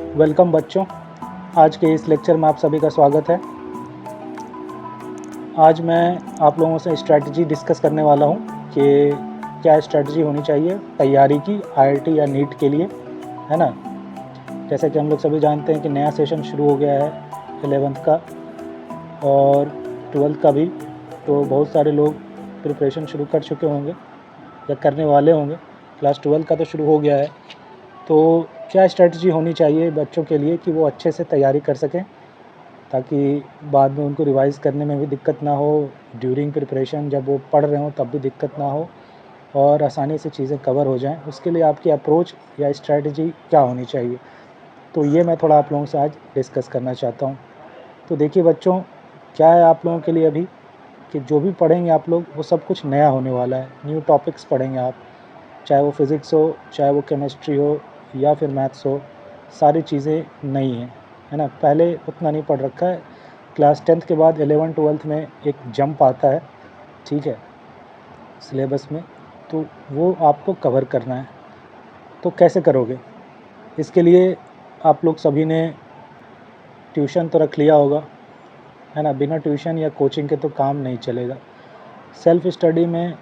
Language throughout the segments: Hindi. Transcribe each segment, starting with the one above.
वेलकम बच्चों, आज के इस लेक्चर में आप सभी का स्वागत है। आज मैं आप लोगों से स्ट्रैटेजी डिस्कस करने वाला हूं कि क्या स्ट्रैटेजी होनी चाहिए तैयारी की आईआईटी या नीट के लिए, है ना। जैसे कि हम लोग सभी जानते हैं कि नया सेशन शुरू हो गया है 11th का और 12th का भी, तो बहुत सारे लोग प्रिपरेशन शुरू कर चुके होंगे या करने वाले होंगे। क्लास 12 का तो शुरू हो गया है, तो क्या स्ट्रैटेजी होनी चाहिए बच्चों के लिए कि वो अच्छे से तैयारी कर सकें, ताकि बाद में उनको रिवाइज़ करने में भी दिक्कत ना हो, ड्यूरिंग प्रिपरेशन जब वो पढ़ रहे हों तब भी दिक्कत ना हो और आसानी से चीज़ें कवर हो जाएं। उसके लिए आपकी अप्रोच या स्ट्रैटेजी क्या होनी चाहिए, तो ये मैं थोड़ा आप लोगों से आज डिस्कस करना चाहता हूँ। तो देखिए बच्चों, क्या है आप लोगों के लिए अभी कि जो भी पढ़ेंगे आप लोग वो सब कुछ नया होने वाला है। न्यू टॉपिक्स पढ़ेंगे आप, चाहे वो फिज़िक्स हो, चाहे वो केमिस्ट्री हो या फिर मैथ्स हो, सारी चीज़ें नई हैं, है ना। पहले उतना नहीं पढ़ रखा है। क्लास 10th के बाद 11 12th में एक जंप आता है, ठीक है, सिलेबस में, तो वो आपको कवर करना है। तो कैसे करोगे? इसके लिए आप लोग सभी ने ट्यूशन तो रख लिया होगा, है ना। बिना ट्यूशन या कोचिंग के तो काम नहीं चलेगा। सेल्फ स्टडी में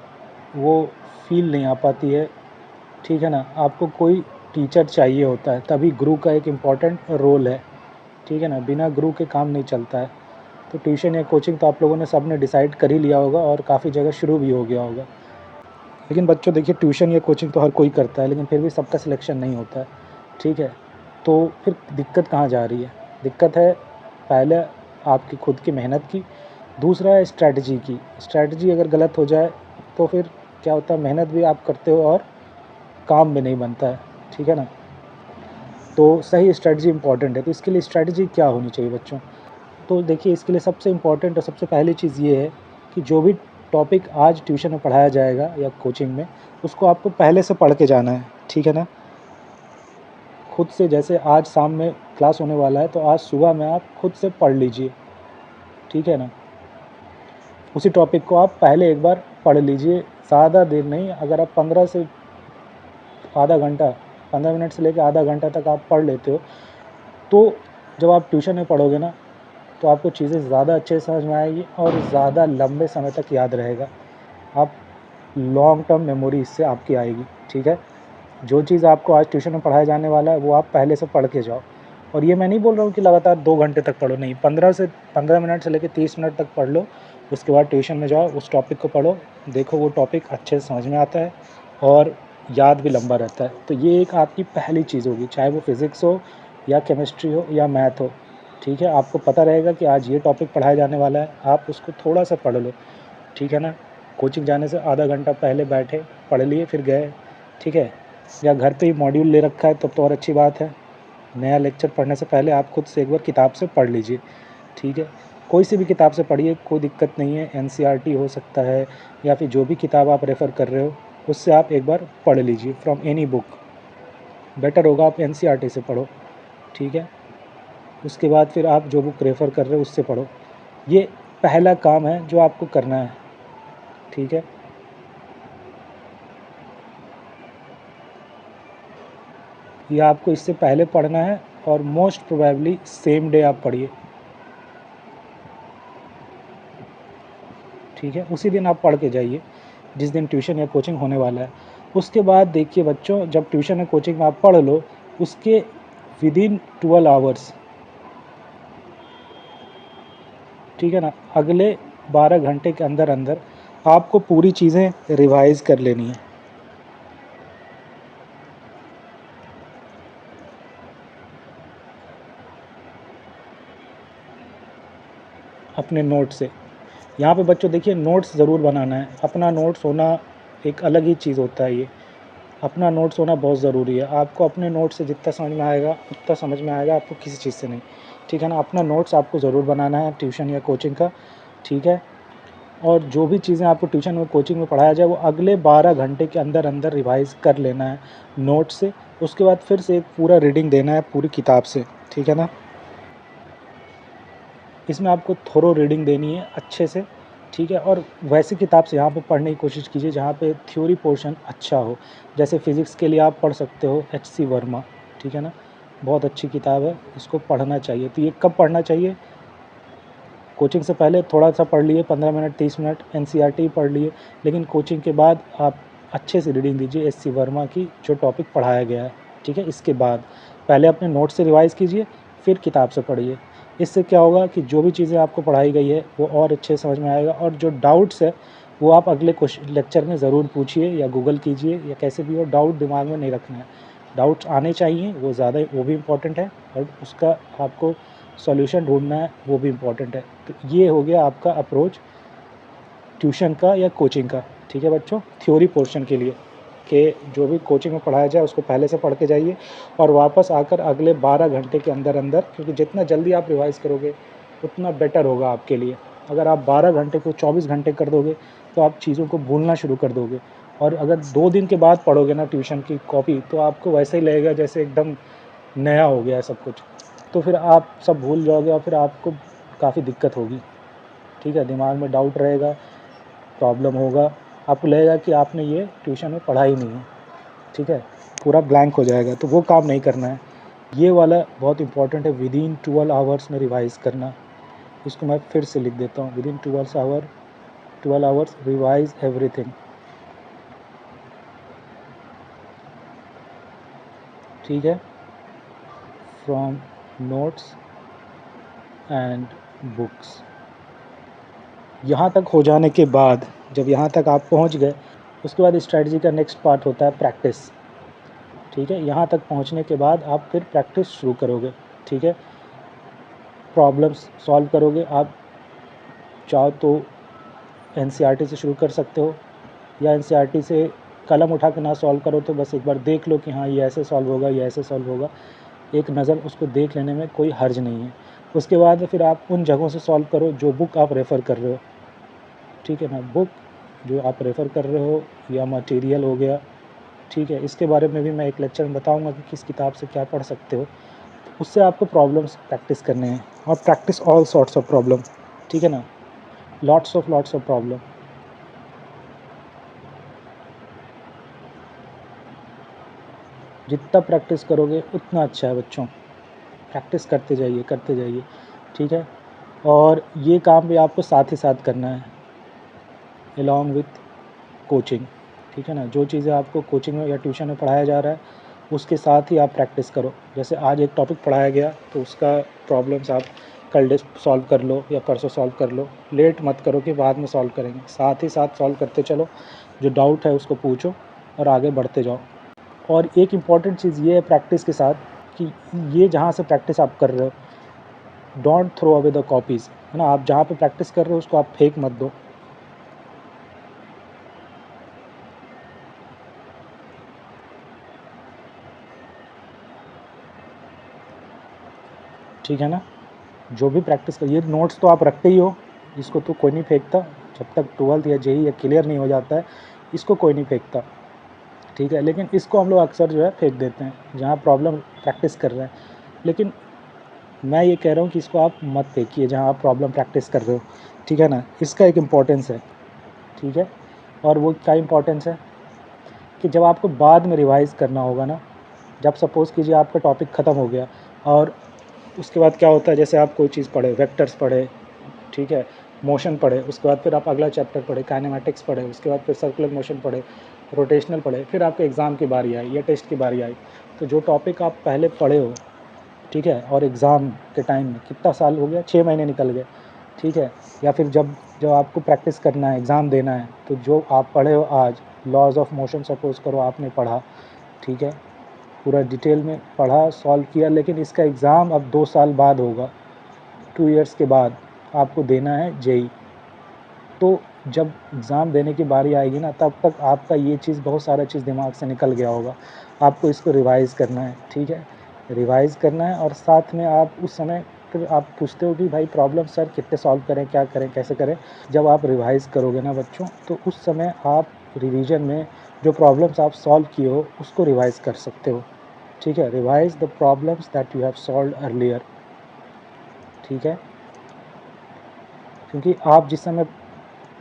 वो फील नहीं आ पाती है, ठीक है ना। आपको कोई टीचर चाहिए होता है, तभी गुरु का एक इम्पॉर्टेंट रोल है, ठीक है ना। बिना गुरु के काम नहीं चलता है। तो ट्यूशन या कोचिंग तो आप लोगों ने सब ने डिसाइड कर ही लिया होगा और काफ़ी जगह शुरू भी हो गया होगा। लेकिन बच्चों देखिए, ट्यूशन या कोचिंग तो हर कोई करता है, लेकिन फिर भी सबका सिलेक्शन नहीं होता है, ठीक है। तो फिर दिक्कत कहाँ जा रही है? दिक्कत है पहले आपकी खुद की मेहनत की, दूसरा है स्ट्रैटेजी की। स्ट्रैटेजी अगर गलत हो जाए तो फिर क्या होता है, मेहनत भी आप करते हो और काम भी नहीं बनता है, ठीक है ना। तो सही स्ट्रैटेजी इंपॉर्टेंट है। तो इसके लिए स्ट्रैटेजी क्या होनी चाहिए बच्चों? तो देखिए, इसके लिए सबसे इम्पॉर्टेंट और सबसे पहली चीज़ ये है कि जो भी टॉपिक आज ट्यूशन में पढ़ाया जाएगा या कोचिंग में, उसको आपको पहले से पढ़ के जाना है, ठीक है ना। खुद से, जैसे आज शाम में क्लास होने वाला है तो आज सुबह में आप खुद से पढ़ लीजिए, ठीक है ना। उसी टॉपिक को आप पहले एक बार पढ़ लीजिए, ज़्यादा देर नहीं। अगर आप 15 मिनट से लेकर आधा घंटा तक आप पढ़ लेते हो, तो जब आप ट्यूशन में पढ़ोगे ना, तो आपको चीज़ें ज़्यादा अच्छे से समझ में आएगी और ज़्यादा लंबे समय तक याद रहेगा। आप लॉन्ग टर्म मेमोरी इससे आपकी आएगी, ठीक है। जो चीज़ आपको आज ट्यूशन में पढ़ाया जाने वाला है वो आप पहले से पढ़ के जाओ। और ये मैं नहीं बोल रहा हूँ कि लगातार 2 घंटे तक पढ़ो, नहीं, 15 मिनट से लेकर 30 मिनट तक पढ़ लो। उसके बाद ट्यूशन में जाओ, उस टॉपिक को पढ़ो, देखो वो टॉपिक अच्छे से समझ में आता है और याद भी लंबा रहता है। तो ये एक आपकी पहली चीज़ होगी, चाहे वो फिज़िक्स हो या केमिस्ट्री हो या मैथ हो, ठीक है। आपको पता रहेगा कि आज ये टॉपिक पढ़ाया जाने वाला है, आप उसको थोड़ा सा पढ़ लो, ठीक है ना। कोचिंग जाने से आधा घंटा पहले बैठे, पढ़ लिए, फिर गए, ठीक है। या घर पे ही मॉड्यूल ले रखा है तब तो और अच्छी बात है। नया लेक्चर पढ़ने से पहले आप खुद से एक बार किताब से पढ़ लीजिए, ठीक है। कोई सी भी किताब से पढ़िए, कोई दिक्कत नहीं है। एनसीईआरटी हो सकता है या फिर जो भी किताब आप रेफ़र कर रहे हो उससे आप एक बार पढ़ लीजिए, फ्रॉम एनी बुक। बेटर होगा आप एनसीईआरटी से पढ़ो, ठीक है। उसके बाद फिर आप जो बुक रेफ़र कर रहे हो उससे पढ़ो। ये पहला काम है जो आपको करना है, ठीक है। ये आपको इससे पहले पढ़ना है और मोस्ट प्रोबेबली सेम डे आप पढ़िए, ठीक है। उसी दिन आप पढ़ के जाइए जिस दिन ट्यूशन या कोचिंग होने वाला है। उसके बाद देखिए बच्चों, जब ट्यूशन या कोचिंग में आप पढ़ लो, उसके विदिन 12 आवर्स, ठीक है ना, अगले 12 घंटे के अंदर अंदर आपको पूरी चीज़ें रिवाइज़ कर लेनी है। अपने नोट से। यहाँ पे बच्चों देखिए, नोट्स ज़रूर बनाना है। अपना नोट्स होना एक अलग ही चीज़ होता है। ये अपना नोट्स होना बहुत ज़रूरी है। आपको अपने नोट्स से जितना समझ में आएगा उतना समझ में आएगा, आपको किसी चीज़ से नहीं, ठीक है ना। अपना नोट्स आपको ज़रूर बनाना है ट्यूशन या कोचिंग का, ठीक है। और जो भी चीज़ें आपको ट्यूशन और कोचिंग में पढ़ाया जाए वो अगले 12 घंटे के अंदर अंदर रिवाइज़ कर लेना है नोट से। उसके बाद फिर से एक पूरा रीडिंग देना है पूरी किताब से, ठीक है ना। इसमें आपको थोरो रीडिंग देनी है अच्छे से, ठीक है। और वैसी किताब से यहाँ पे पढ़ने की कोशिश कीजिए जहाँ पे थ्योरी पोर्शन अच्छा हो। जैसे फ़िज़िक्स के लिए आप पढ़ सकते हो एच सी वर्मा, ठीक है ना। बहुत अच्छी किताब है, इसको पढ़ना चाहिए। तो ये कब पढ़ना चाहिए? कोचिंग से पहले थोड़ा सा पढ़ लिए, 15 मिनट 30 मिनट एनसीईआरटी पढ़ लिए, लेकिन कोचिंग के बाद आप अच्छे से रीडिंग दीजिए एससी वर्मा की जो टॉपिक पढ़ाया गया है, ठीक है। इसके बाद पहले अपने नोट से रिवाइज़ कीजिए, फिर किताब से पढ़िए। इससे क्या होगा कि जो भी चीज़ें आपको पढ़ाई गई है वो और अच्छे से समझ में आएगा, और जो डाउट्स है वो आप अगले लेक्चर में ज़रूर पूछिए या गूगल कीजिए या कैसे भी हो, डाउट दिमाग में नहीं रखना है। डाउट्स आने चाहिए, वो ज़्यादा वो भी इम्पॉर्टेंट है, और उसका आपको सॉल्यूशन ढूंढना है, वो भी इम्पॉर्टेंट है। तो ये हो गया आपका अप्रोच ट्यूशन का या कोचिंग का, ठीक है बच्चों। थ्योरी पोर्शन के लिए कि जो भी कोचिंग में पढ़ाया जाए उसको पहले से पढ़ के जाइए, और वापस आकर अगले 12 घंटे के अंदर अंदर, क्योंकि जितना जल्दी आप रिवाइज़ करोगे उतना बेटर होगा आपके लिए। अगर आप 12 घंटे को 24 घंटे कर दोगे तो आप चीज़ों को भूलना शुरू कर दोगे, और अगर 2 दिन के बाद पढ़ोगे ना ट्यूशन की कॉपी, तो आपको वैसे ही लगेगा जैसे एकदम नया हो गया है सब कुछ। तो फिर आप सब भूल जाओगे और फिर आपको काफ़ी दिक्कत होगी, ठीक है। दिमाग में डाउट रहेगा, प्रॉब्लम होगा, आपको लगेगा कि आपने ये ट्यूशन में पढ़ा ही नहीं है, ठीक है। पूरा ब्लैंक हो जाएगा, तो वो काम नहीं करना है। ये वाला बहुत इंपॉर्टेंट है, विदिन 12 आवर्स में रिवाइज़ करना। इसको मैं फिर से लिख देता हूँ, विदिन 12 आवर्स रिवाइज़ एवरीथिंग, ठीक है, फ्रॉम नोट्स एंड बुक्स। यहाँ तक हो जाने के बाद, जब यहाँ तक आप पहुँच गए, उसके बाद स्ट्रैटेजी का नेक्स्ट पार्ट होता है प्रैक्टिस, ठीक है। यहाँ तक पहुँचने के बाद आप फिर प्रैक्टिस शुरू करोगे, ठीक है। प्रॉब्लम्स सॉल्व करोगे। आप चाहो तो एनसीईआरटी से शुरू कर सकते हो, या एनसीईआरटी से कलम उठा के ना सॉल्व करो तो बस एक बार देख लो कि हाँ ये ऐसे सॉल्व होगा, ये ऐसे सॉल्व होगा, एक नज़र उसको देख लेने में कोई हर्ज नहीं है। उसके बाद फिर आप उन जगहों से सॉल्व करो जो बुक आप रेफ़र कर रहे हो, ठीक है ना। बुक जो आप रेफ़र कर रहे हो या मटेरियल हो गया, ठीक है। इसके बारे में भी मैं एक लेक्चर में बताऊंगा कि किस किताब से क्या पढ़ सकते हो। उससे आपको प्रॉब्लम्स प्रैक्टिस करने हैं, और practice all sorts of problem, ठीक है ना। Lots of problem. जितना प्रैक्टिस करोगे उतना अच्छा है बच्चों। प्रैक्टिस करते जाइए, ठीक है। और ये काम भी आपको साथ ही साथ करना है, अलॉन्ग विथ कोचिंग, ठीक है ना। जो चीज़ें आपको कोचिंग में या ट्यूशन में पढ़ाया जा रहा है उसके साथ ही आप प्रैक्टिस करो। जैसे आज एक टॉपिक पढ़ाया गया तो उसका प्रॉब्लम्स आप कल सॉल्व कर लो या परसों सॉल्व कर लो। लेट मत करो कि बाद में सॉल्व करेंगे, साथ ही साथ सॉल्व करते चलो। जो डाउट है उसको पूछो और आगे बढ़ते जाओ। और एक इम्पॉर्टेंट चीज़ ये है प्रैक्टिस के साथ कि ये जहाँ से प्रैक्टिस आप कर रहे हो, don't throw away the copies, है ना। आप जहाँ पे प्रैक्टिस कर रहे हो उसको आप फेंक मत दो, ठीक है ना। जो भी प्रैक्टिस कर, ये नोट्स तो आप रखते ही हो, इसको तो कोई नहीं फेंकता। जब तक 12th या जेई या क्लियर नहीं हो जाता है इसको कोई नहीं फेंकता, ठीक है। लेकिन इसको हम लोग अक्सर जो है फेंक देते हैं जहाँ प्रॉब्लम प्रैक्टिस कर रहे हैं। लेकिन मैं ये कह रहा हूँ कि इसको आप मत फेंकिए जहाँ आप प्रॉब्लम प्रैक्टिस कर रहे हो, ठीक है ना। इसका एक इम्पोर्टेंस है, ठीक है। और वो क्या इम्पोर्टेंस है कि जब आपको बाद में रिवाइज़ करना होगा ना, जब सपोज़ कीजिए आपका टॉपिक ख़त्म हो गया, और उसके बाद क्या होता है, जैसे आप कोई चीज़ पढ़े, वेक्टर्स पढ़े, ठीक है, मोशन पढ़े, उसके बाद फिर आप अगला चैप्टर पढ़े, काइनेमैटिक्स पढ़े, उसके बाद फिर सर्कुलर मोशन पढ़े, रोटेशनल पढ़े, फिर आपके एग्ज़ाम की बारी आई या टेस्ट की बारी आई। तो जो टॉपिक आप पहले पढ़े हो, ठीक है, और एग्ज़ाम के टाइम में कितना साल हो गया, 6 महीने निकल गए, ठीक है। या फिर जब जब आपको प्रैक्टिस करना है, एग्ज़ाम देना है, तो जो आप पढ़े हो आज, लॉज ऑफ मोशन सपोज़ करो आपने पढ़ा, ठीक है, पूरा डिटेल में पढ़ा, सॉल्व किया, लेकिन इसका एग्ज़ाम अब 2 साल बाद होगा, 2 ईयर्स के बाद आपको देना है जेई। तो जब एग्ज़ाम देने की बारी आएगी ना, तब तक आपका ये चीज़, बहुत सारा चीज़ दिमाग से निकल गया होगा। आपको इसको रिवाइज़ करना है, ठीक है, रिवाइज़ करना है। और साथ में आप उस समय फिर आप पूछते हो कि भाई प्रॉब्लम सर कितने सॉल्व करें, क्या करें, कैसे करें। जब आप रिवाइज़ करोगे ना बच्चों, तो उस समय आप रिवीजन में जो प्रॉब्लम्स आप सॉल्व किए हो उसको रिवाइज़ कर सकते हो, ठीक है। Revise the problems that you have solved earlier, ठीक है। क्योंकि आप जिस समय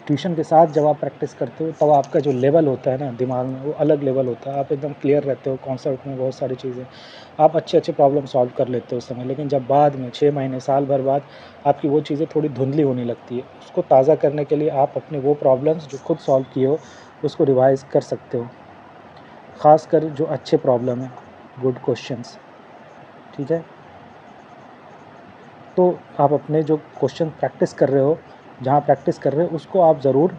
ट्यूशन के साथ जब आप प्रैक्टिस करते हो तब आपका जो लेवल होता है ना दिमाग में, वो अलग लेवल होता है। आप एकदम क्लियर रहते हो कॉन्सेप्ट में, बहुत सारी चीज़ें आप अच्छे प्रॉब्लम सॉल्व कर लेते हो उस समय। लेकिन जब बाद में 6 महीने, साल भर बाद आपकी वो चीज़ें थोड़ी धुंधली होने लगती है, उसको ताज़ा करने के लिए आप अपने वो प्रॉब्लम्स जो खुद सॉल्व किए हो उसको रिवाइज़ कर सकते हो, ख़ासकर जो अच्छे प्रॉब्लम हैं, गुड क्वेश्चंस, ठीक है। तो आप अपने जो क्वेश्चन प्रैक्टिस कर रहे हो, जहाँ प्रैक्टिस कर रहे हो उसको आप ज़रूर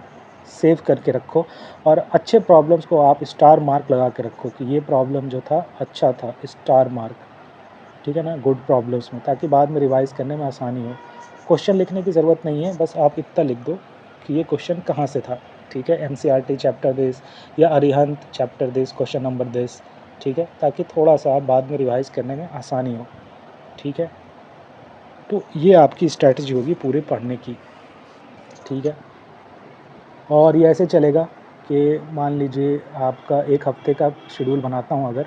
सेव करके रखो, और अच्छे प्रॉब्लम्स को आप स्टार मार्क लगा के रखो कि ये प्रॉब्लम जो था अच्छा था, स्टार मार्क, ठीक है ना, गुड प्रॉब्लम्स में, ताकि बाद में रिवाइज़ करने में आसानी हो। क्वेश्चन लिखने की ज़रूरत नहीं है, बस आप इतना लिख दो कि ये क्वेश्चन कहाँ से था, ठीक है, एनसीईआरटी चैप्टर दिस या Arihant chapter this, question number this, ठीक है, ताकि थोड़ा सा आप बाद में रिवाइज़ करने में आसानी हो, ठीक है। तो ये आपकी स्ट्रैटेजी होगी पूरे पढ़ने की, ठीक है। और ये ऐसे चलेगा कि मान लीजिए आपका 1 हफ़्ते का शेड्यूल बनाता हूँ अगर,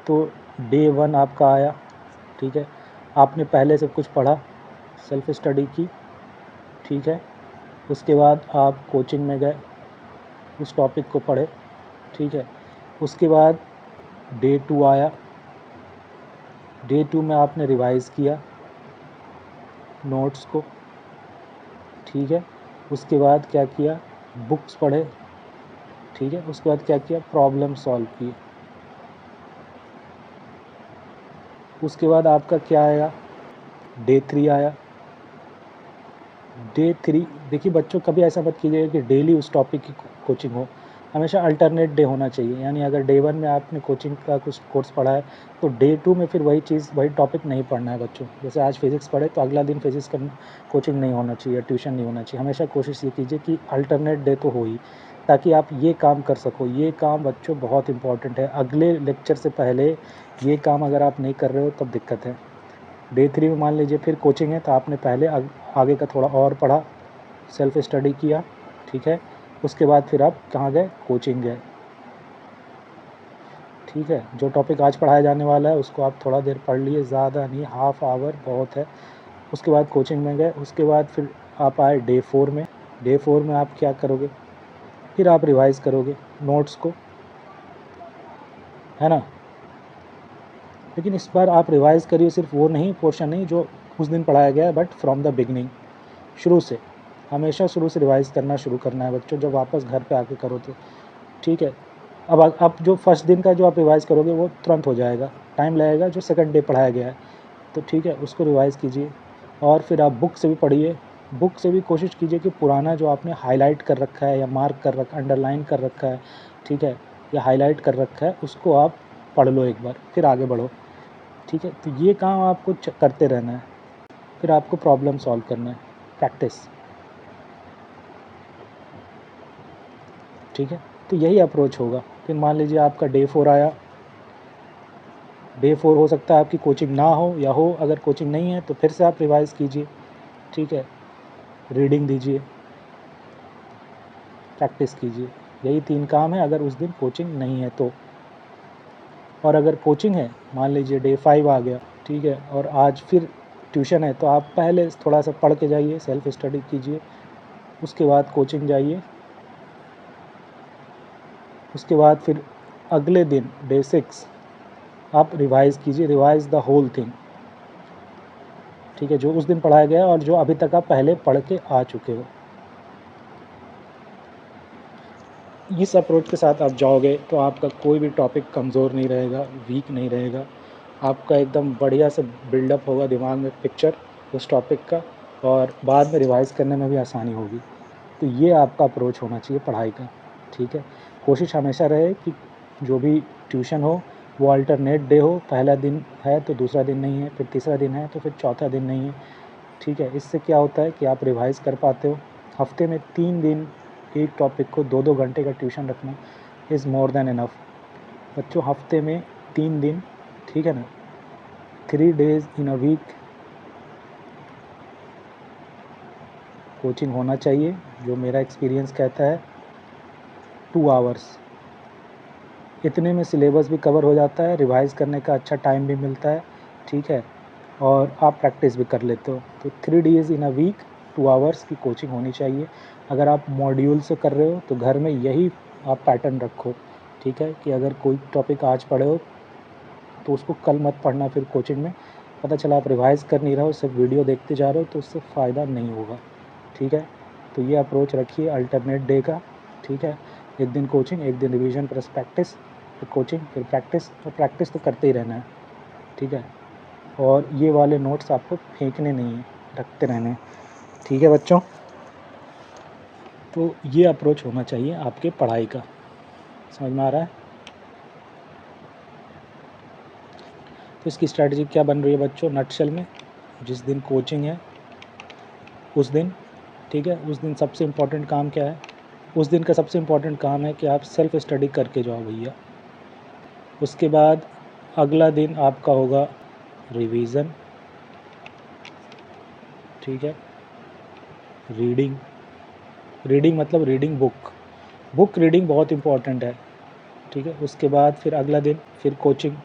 तो डे 1 आपका आया, ठीक है, आपने पहले सब कुछ पढ़ा, सेल्फ स्टडी की, ठीक है, उसके बाद आप कोचिंग में गए, उस टॉपिक को पढ़े, ठीक है, उसके बाद डे 2 आया, डे 2 में आपने रिवाइज़ किया नोट्स को, ठीक है, उसके बाद क्या किया, बुक्स पढ़े, ठीक है, उसके बाद क्या किया, प्रॉब्लम सॉल्व किए, उसके बाद आपका क्या आया, डे 3 आया। डे 3 देखिए बच्चों, कभी ऐसा मत कीजिएगा कि डेली उस टॉपिक की कोचिंग हो, हमेशा अल्टरनेट डे होना चाहिए। यानी अगर डे 1 में आपने कोचिंग का कुछ कोर्स पढ़ा है तो डे 2 में फिर वही चीज़, वही टॉपिक नहीं पढ़ना है बच्चों। जैसे आज फिज़िक्स पढ़े तो अगला दिन फिज़िक्स का कोचिंग नहीं होना चाहिए, ट्यूशन नहीं होना चाहिए। हमेशा कोशिश ये कीजिए कि अल्टरनेट डे तो हो ही, ताकि आप ये काम कर सको। ये काम बच्चों बहुत इंपॉर्टेंट है, अगले लेक्चर से पहले ये काम अगर आप नहीं कर रहे हो तब दिक्कत है। डे 3 में मान लीजिए फिर कोचिंग है तो आपने पहले आगे का थोड़ा और पढ़ा, सेल्फ स्टडी किया, ठीक है, उसके बाद फिर आप कहाँ गए, कोचिंग गए, ठीक है। जो टॉपिक आज पढ़ाया जाने वाला है उसको आप थोड़ा देर पढ़ लिए, ज़्यादा नहीं, हाफ आवर बहुत है। उसके बाद कोचिंग में गए, उसके बाद फिर आप आए डे 4 में। डे 4 में आप क्या करोगे, फिर आप रिवाइज़ करोगे नोट्स को, है ना। लेकिन इस बार आप रिवाइज़ करिए सिर्फ वो नहीं, पोर्शन नहीं जो उस दिन पढ़ाया गया है, बट फ्रॉम द बिगनिंग, शुरू से, हमेशा शुरू से रिवाइज़ करना शुरू करना है बच्चों, जब वापस घर पे आके करो तो, ठीक है। अब जो फर्स्ट दिन का जो आप रिवाइज़ करोगे वो तुरंत हो जाएगा, टाइम लगेगा जो सेकंड डे पढ़ाया गया है, तो ठीक है, उसको रिवाइज़ कीजिए। और फिर आप बुक से भी पढ़िए, बुक से भी कोशिश कीजिए कि पुराना जो आपने हाईलाइट कर रखा है या मार्क कर रखा, अंडरलाइन कर रखा है, ठीक है, या हाईलाइट कर रखा है, उसको आप पढ़ लो एक बार, फिर आगे बढ़ो, ठीक है। तो ये काम आपको करते रहना है, फिर आपको प्रॉब्लम सॉल्व करना है, प्रैक्टिस, ठीक है। तो यही अप्रोच होगा। फिर मान लीजिए आपका डे 4 आया, डे 4 हो सकता है आपकी कोचिंग ना हो या हो, अगर कोचिंग नहीं है तो फिर से आप रिवाइज़ कीजिए, ठीक है, रीडिंग दीजिए, प्रैक्टिस कीजिए। यही 3 काम है अगर उस दिन कोचिंग नहीं है तो। और अगर कोचिंग है, मान लीजिए डे 5 आ गया, ठीक है, और आज फिर ट्यूशन है, तो आप पहले थोड़ा सा पढ़ के जाइए, सेल्फ स्टडी कीजिए, उसके बाद कोचिंग जाइए, उसके बाद फिर अगले दिन डे 6 आप रिवाइज़ कीजिए, रिवाइज़ द होल थिंग, ठीक है, जो उस दिन पढ़ाया गया है और जो अभी तक आप पहले पढ़ के आ चुके हो। इस अप्रोच के साथ आप जाओगे तो आपका कोई भी टॉपिक कमज़ोर नहीं रहेगा, वीक नहीं रहेगा, आपका एकदम बढ़िया से बिल्डअप होगा दिमाग में पिक्चर उस टॉपिक का, और बाद में रिवाइज़ करने में भी आसानी होगी। तो ये आपका अप्रोच होना चाहिए पढ़ाई का, ठीक है। कोशिश हमेशा रहे कि जो भी ट्यूशन हो वो अल्टरनेट डे हो, पहला दिन है तो दूसरा दिन नहीं है, फिर तीसरा दिन है तो फिर चौथा दिन नहीं है, ठीक है। इससे क्या होता है कि आप रिवाइज़ कर पाते हो। हफ्ते में 3 दिन एक टॉपिक को 2-2 घंटे का ट्यूशन रखना इज़ मोर देन इनफ बच्चों। हफ्ते में 3 दिन, ठीक है ना, 3 days in a week coaching होना चाहिए, जो मेरा एक्सपीरियंस कहता है 2 आवर्स। इतने में सिलेबस भी कवर हो जाता है, रिवाइज़ करने का अच्छा टाइम भी मिलता है, ठीक है, और आप प्रैक्टिस भी कर लेते हो। तो 3 days in a week 2 hours की कोचिंग होनी चाहिए, अगर आप मॉड्यूल से कर रहे हो तो घर में यही आप पैटर्न रखो, ठीक है, कि अगर कोई टॉपिक आज पढ़े हो तो उसको कल मत पढ़ना, फिर कोचिंग में पता चला आप रिवाइज़ कर नहीं रहे हो, सिर्फ वीडियो देखते जा रहे हो, तो उससे फ़ायदा नहीं होगा, ठीक है। तो ये अप्रोच रखिए अल्टरनेट डे का, ठीक है। एक दिन कोचिंग, एक दिन रिवीजन प्लस प्रैक्टिस, फिर कोचिंग, फिर प्रैक्टिस, और प्रैक्टिस तो करते ही रहना है, ठीक है। और ये वाले नोट्स आपको फेंकने नहीं हैं, रखते रहने हैं, ठीक है बच्चों। तो ये अप्रोच होना चाहिए आपके पढ़ाई का, समझ में आ रहा है। तो इसकी स्ट्रैटेजी क्या बन रही है बच्चों, नटशेल में, जिस दिन कोचिंग है उस दिन, ठीक है, उस दिन सबसे इम्पोर्टेंट काम क्या है, उस दिन का सबसे इम्पोर्टेंट काम है कि आप सेल्फ स्टडी करके जाओ भैया। उसके बाद अगला दिन आपका होगा रिवीज़न, ठीक है, रीडिंग, रीडिंग मतलब रीडिंग बुक रीडिंग बहुत इम्पोर्टेंट है, ठीक है। उसके बाद फिर अगला दिन फिर कोचिंग,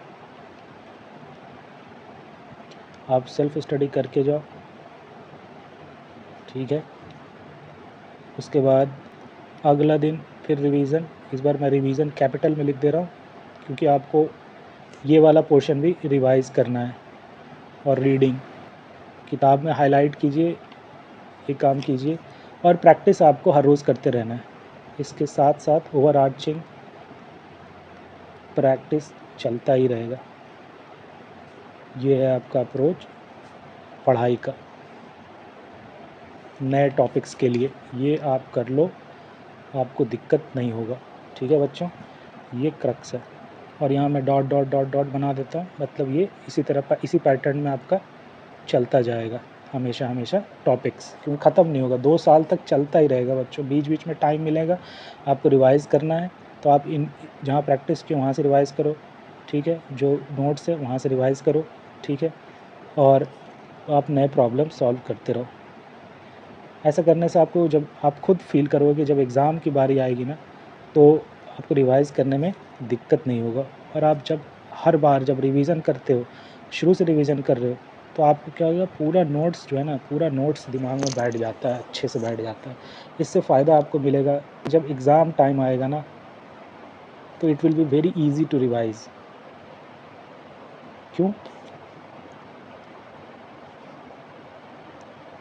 आप सेल्फ स्टडी करके जाओ, ठीक है। उसके बाद अगला दिन फिर रिवीज़न, इस बार मैं रिवीज़न कैपिटल में लिख दे रहा हूँ क्योंकि आपको ये वाला पोर्शन भी रिवाइज़ करना है। और रीडिंग किताब में हाईलाइट कीजिए, ये काम कीजिए, और प्रैक्टिस आपको हर रोज़ करते रहना है। इसके साथ साथ ओवर आर्चिंग प्रैक्टिस चलता ही रहेगा। ये है आपका अप्रोच पढ़ाई का नए टॉपिक्स के लिए, ये आप कर लो, आपको दिक्कत नहीं होगा, ठीक है बच्चों। ये क्रक्स है, और यहाँ मैं डॉट डॉट डॉट डॉट बना देता हूँ, मतलब ये इसी तरह इसी पैटर्न में आपका चलता जाएगा हमेशा हमेशा टॉपिक्स, क्योंकि ख़त्म नहीं होगा, 2 साल तक चलता ही रहेगा बच्चों। बीच बीच में टाइम मिलेगा, आपको रिवाइज़ करना है तो आप इन जहाँ प्रैक्टिस की वहाँ से रिवाइज़ करो, ठीक है, जो नोट्स है वहाँ से रिवाइज़ करो, ठीक है, और आप नए प्रॉब्लम सॉल्व करते रहो। ऐसा करने से आपको, जब आप खुद फील करोगे, जब एग्ज़ाम की बारी आएगी ना, तो आपको रिवाइज़ करने में दिक्कत नहीं होगा। और आप जब हर बार जब रिवीज़न करते हो, शुरू से रिवीज़न कर रहे हो, तो आपको क्या होगा, पूरा नोट्स जो है ना, पूरा नोट्स दिमाग में बैठ जाता है, अच्छे से बैठ जाता है। इससे फ़ायदा आपको मिलेगा, जब एग्ज़ाम टाइम आएगा ना, तो it will be very easy to revise. क्यों?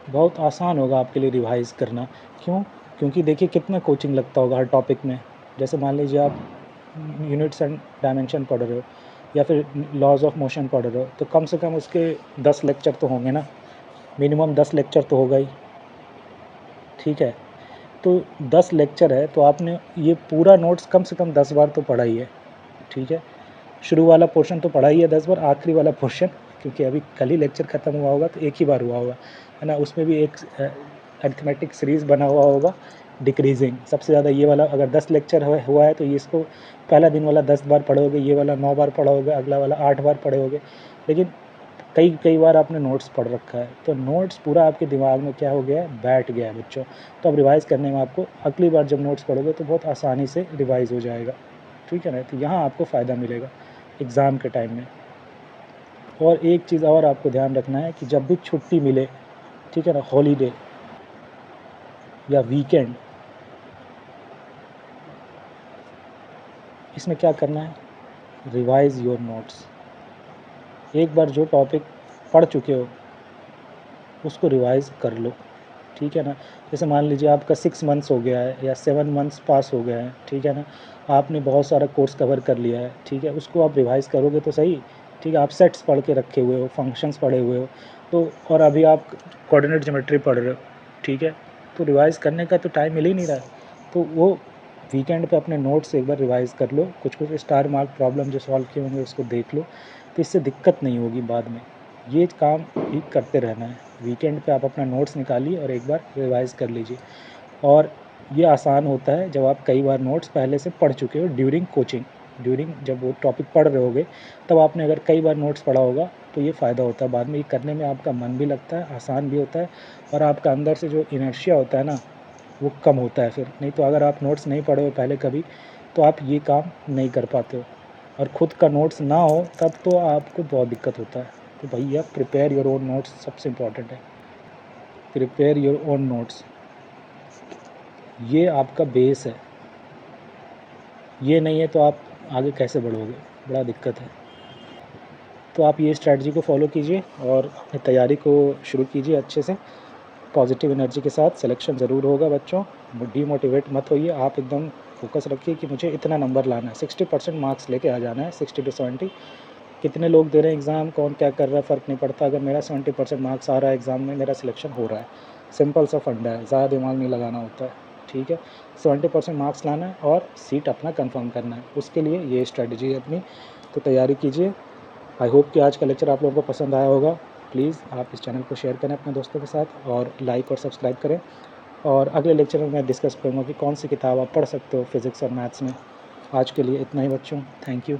बहुत आसान होगा आपके लिए रिवाइज़ करना। क्यों? क्योंकि देखिए कितना कोचिंग लगता होगा हर टॉपिक में। जैसे मान लीजिए आप यूनिट्स एंड डायमेंशन पढ़ रहे हो, या फिर लॉज ऑफ मोशन पढ़ रहे हो, तो कम से कम उसके 10 लेक्चर तो होंगे ना, मिनिमम 10 लेक्चर तो होगा ही, ठीक है। तो 10 लेक्चर है तो आपने ये पूरा नोट्स कम से कम 10 बार तो पढ़ा ही है, ठीक है। शुरू वाला पोर्शन तो पढ़ा ही है 10 बार, आखिरी वाला पोर्शन क्योंकि अभी कल ही लेक्चर ख़त्म हुआ होगा तो एक ही बार हुआ होगा, है ना। उसमें भी एक अरिथमेटिक सीरीज़ बना हुआ होगा डिक्रीजिंग, सबसे ज़्यादा ये वाला अगर 10 लेक्चर हुआ है तो ये इसको पहला दिन वाला 10 बार पढ़े होगे, ये वाला 9 बार पढ़ा होगा, अगला वाला 8 बार पढ़े होगे, लेकिन कई कई बार आपने नोट्स पढ़ रखा है, तो नोट्स पूरा आपके दिमाग में क्या हो गया है, बैठ गया है बच्चों। तो अब रिवाइज़ करने में आपको अगली बार जब नोट्स पढ़ोगे तो बहुत आसानी से रिवाइज़ हो जाएगा, ठीक है ना। तो यहाँ आपको फ़ायदा मिलेगा एग्ज़ाम के टाइम में। और एक चीज़ और आपको ध्यान रखना है कि जब भी छुट्टी मिले, ठीक है ना, हॉलीडे या वीकेंड, इसमें क्या करना है, रिवाइज़ योर नोट्स। एक बार जो टॉपिक पढ़ चुके हो उसको रिवाइज़ कर लो, ठीक है ना। जैसे मान लीजिए आपका 6 मंथ्स हो गया है या 7 मंथ्स पास हो गए हैं, ठीक है ना, आपने बहुत सारा कोर्स कवर कर लिया है, ठीक है, उसको आप रिवाइज़ करोगे तो सही, ठीक है। आप सेट्स पढ़ के रखे हुए हो, फंक्शंस पढ़े हुए हो, तो और अभी आप कोऑर्डिनेट ज्योमेट्री पढ़ रहे हो, ठीक है, तो रिवाइज़ करने का तो टाइम मिल ही नहीं रहा है। तो वो वीकेंड पे अपने नोट्स एक बार रिवाइज़ कर लो, कुछ कुछ स्टार मार्क प्रॉब्लम जो सॉल्व किए होंगे उसको देख लो, तो इससे दिक्कत नहीं होगी बाद में। ये काम ही करते रहना है, वीकेंड पे आप अपना नोट्स निकालिए और एक बार रिवाइज़ कर लीजिए। और ये आसान होता है जब आप कई बार नोट्स पहले से पढ़ चुके हो ड्यूरिंग कोचिंग, ड्यूरिंग जब वो टॉपिक पढ़ रहे होगे तब आपने अगर कई बार नोट्स पढ़ा होगा तो ये फ़ायदा होता है, बाद में ये करने में आपका मन भी लगता है, आसान भी होता है, और आपका अंदर से जो इनर्शिया होता है ना वो कम होता है फिर। नहीं तो अगर आप नोट्स नहीं पढ़े हो पहले कभी तो आप ये काम नहीं कर पाते हो, और ख़ुद का नोट्स ना हो तब तो आपको बहुत दिक्कत होता है। तो भैया प्रिपेयर योर ओन नोट्स सबसे इम्पॉर्टेंट है, प्रिपेयर योर ओन नोट्स। ये आपका बेस है, ये नहीं है तो आप आगे कैसे बढ़ोगे, बड़ा दिक्कत है। तो आप ये स्ट्रैटेजी को फॉलो कीजिए और अपनी तैयारी को शुरू कीजिए अच्छे से, पॉजिटिव एनर्जी के साथ। सिलेक्शन ज़रूर होगा बच्चों, डीमोटिवेट मत होइए, आप एकदम फोकस रखिए कि मुझे इतना नंबर लाना है, 60% मार्क्स लेके आ जाना है, 60 to 70। कितने लोग दे रहे हैं एग्ज़ाम, कौन क्या कर रहा है, फ़र्क नहीं पड़ता। अगर मेरा 70% मार्क्स आ रहा है एग्ज़ाम में, मेरा सिलेक्शन हो रहा है। सिंपल सा फंडा है, ज़्यादा दिमाग नहीं लगाना होता है, ठीक है। 70% मार्क्स लाना है और सीट अपना कंफर्म करना है, उसके लिए ये स्ट्रैटेजी है अपनी। तो तैयारी कीजिए। आई होप कि आज का लेक्चर आप लोगों को पसंद आया होगा। प्लीज़ आप इस चैनल को शेयर करें अपने दोस्तों के साथ और लाइक और सब्सक्राइब करें। और अगले लेक्चर में मैं डिस्कस करूँगा कि कौन सी किताब आप पढ़ सकते हो फिज़िक्स और मैथ्स में। आज के लिए इतना ही बच्चों, थैंक यू।